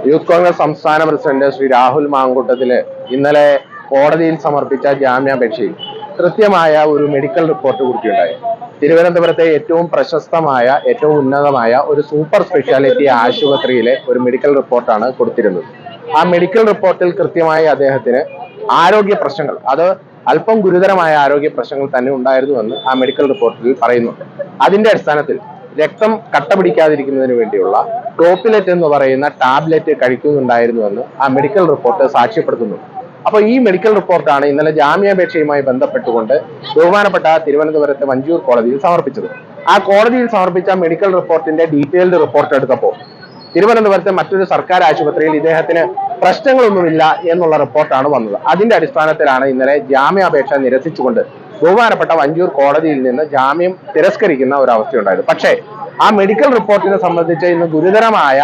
Youth Congress സംസ്ഥാന president Shri Rahul മാങ്കൂട്ടത്തില് ഇന്നലെ കോടതിയിൽ സമർപ്പിച്ച ജാമ്യാപേക്ഷയിൽ കൃത്യമായ ഒരു മെഡിക്കൽ റിപ്പോർട്ട് കൂടിയുണ്ടായി. തിരുവനന്തപുരത്തെ ഏറ്റവും പ്രശസ്തമായ ഏറ്റവും ഉന്നതമായ ഒരു സൂപ്പർ സ്പെഷ്യാലിറ്റി ആശുപത്രിയിലെ ഒരു മെഡിക്കൽ റിപ്പോർട്ടാണ് കൊടുത്തിരുന്നത്. ആ മെഡിക്കൽ റിപ്പോർട്ടിൽ കൃത്യമായി അദ്ദേഹത്തിന് ആരോഗ്യ പ്രശ്നങ്ങൾ, അത് അല്പം ഗുരുതരമായ ആരോഗ്യ പ്രശ്നങ്ങൾ തന്നെ ഉണ്ടായിരുന്നുവെന്ന് ആ മെഡിക്കൽ റിപ്പോർട്ടിൽ പറയുന്നുണ്ട്. അതിന്റെ അടിസ്ഥാനത്തിൽ രക്തം കട്ട പിടിക്കാതിരിക്കുന്നതിന് വേണ്ടിയുള്ള ടോപ്പിലെറ്റ് എന്ന് പറയുന്ന ടാബ്ലറ്റ് കഴിക്കുന്നുണ്ടായിരുന്നുവെന്ന് ആ മെഡിക്കൽ റിപ്പോർട്ട് സാക്ഷ്യപ്പെടുത്തുന്നു. അപ്പോൾ ഈ മെഡിക്കൽ റിപ്പോർട്ടാണ് ഇന്നലെ ജാമ്യാപേക്ഷയുമായി ബന്ധപ്പെട്ടുകൊണ്ട് ബഹുമാനപ്പെട്ട തിരുവനന്തപുരത്തെ വഞ്ചിയൂർ കോടതിയിൽ സമർപ്പിച്ചത്. ആ കോടതിയിൽ സമർപ്പിച്ച മെഡിക്കൽ റിപ്പോർട്ടിന്റെ ഡീറ്റെയിൽഡ് റിപ്പോർട്ട് എടുത്തപ്പോൾ തിരുവനന്തപുരത്തെ മറ്റൊരു സർക്കാർ ആശുപത്രിയിൽ ഇദ്ദേഹത്തിന് പ്രശ്നങ്ങളൊന്നുമില്ല എന്നുള്ള റിപ്പോർട്ടാണ് വന്നത്. അതിന്റെ അടിസ്ഥാനത്തിലാണ് ഇന്നലെ ജാമ്യാപേക്ഷ നിരസിച്ചുകൊണ്ട് ബഹുമാനപ്പെട്ട വഞ്ചിയൂർ കോടതിയിൽ നിന്ന് ജാമ്യം തിരസ്കരിക്കുന്ന ഒരു അവസ്ഥയുണ്ടായത്. പക്ഷേ ആ മെഡിക്കൽ റിപ്പോർട്ടിനെ സംബന്ധിച്ച് ഇന്ന് ഗുരുതരമായ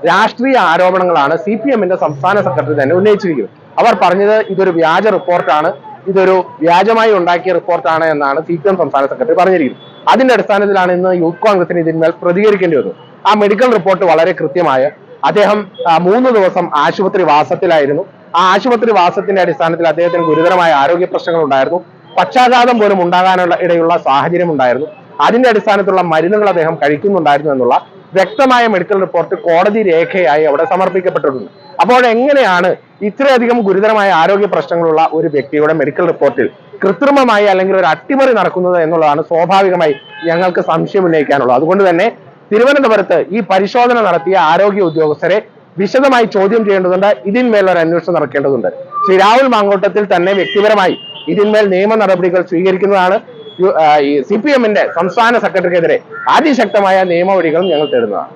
രാഷ്ട്രീയ ആരോപണങ്ങളാണ് CPM-ന്റെ സംസ്ഥാന സെക്രട്ടറി തന്നെ ഉന്നയിച്ചിരിക്കുന്നത്. അവർ പറഞ്ഞത് ഇതൊരു വ്യാജ റിപ്പോർട്ടാണ്, ഇതൊരു വ്യാജമായി ഉണ്ടാക്കിയ റിപ്പോർട്ടാണ് എന്നാണ് CPM സംസ്ഥാന സെക്രട്ടറി പറഞ്ഞിരിക്കുന്നത്. അതിന്റെ അടിസ്ഥാനത്തിലാണ് ഇന്ന് യൂത്ത് കോൺഗ്രസിന് ഇതിന്മേൽ പ്രതികരിക്കേണ്ടി വന്നത്. ആ മെഡിക്കൽ റിപ്പോർട്ട് വളരെ കൃത്യമായ, അദ്ദേഹം 3 ദിവസം ആശുപത്രി വാസത്തിലായിരുന്നു. ആ ആശുപത്രി വാസത്തിന്റെ അടിസ്ഥാനത്തിൽ അദ്ദേഹത്തിന് ഗുരുതരമായ ആരോഗ്യ പ്രശ്നങ്ങൾ ഉണ്ടായിരുന്നു. പക്ഷാഘാതം പോലും ഉണ്ടാകാനുള്ള ഇടയുള്ള സാഹചര്യം ഉണ്ടായിരുന്നു. അതിന്റെ അടിസ്ഥാനത്തിലുള്ള മരുന്നുകൾ അദ്ദേഹം കഴിക്കുന്നുണ്ടായിരുന്നു എന്നുള്ള വ്യക്തമായ മെഡിക്കൽ റിപ്പോർട്ട് കോടതി രേഖയായി അവിടെ സമർപ്പിക്കപ്പെട്ടിട്ടുണ്ട്. അപ്പോൾ എങ്ങനെയാണ് ഇത്രയധികം ഗുരുതരമായ ആരോഗ്യ പ്രശ്നങ്ങളുള്ള ഒരു വ്യക്തിയുടെ മെഡിക്കൽ റിപ്പോർട്ടിൽ കൃത്രിമമായി അല്ലെങ്കിൽ ഒരു അട്ടിമറി നടക്കുന്നത് എന്നുള്ളതാണ് സ്വാഭാവികമായി ഞങ്ങൾക്ക് സംശയം ഉന്നയിക്കാനുള്ളത്. അതുകൊണ്ട് തന്നെ തിരുവനന്തപുരത്ത് ഈ പരിശോധന നടത്തിയ ആരോഗ്യ ഉദ്യോഗസ്ഥരെ വിശദമായി ചോദ്യം ചെയ്യേണ്ടതുണ്ട്. ഇതിന്മേൽ ഒരു അന്വേഷണം നടക്കേണ്ടതുണ്ട്. ശ്രീ രാഹുൽ മാങ്കൂട്ടത്തിൽ തന്നെ വ്യക്തിപരമായി ഇതിന്മേൽ നിയമ നടപടികൾ സ്വീകരിക്കുന്നതാണ്. CPM-ന്റെ സംസ്ഥാന സെക്രട്ടറിക്കെതിരെ അതിശക്തമായ നിയമവഴികളും ഞങ്ങൾ തേടുന്നതാണ്.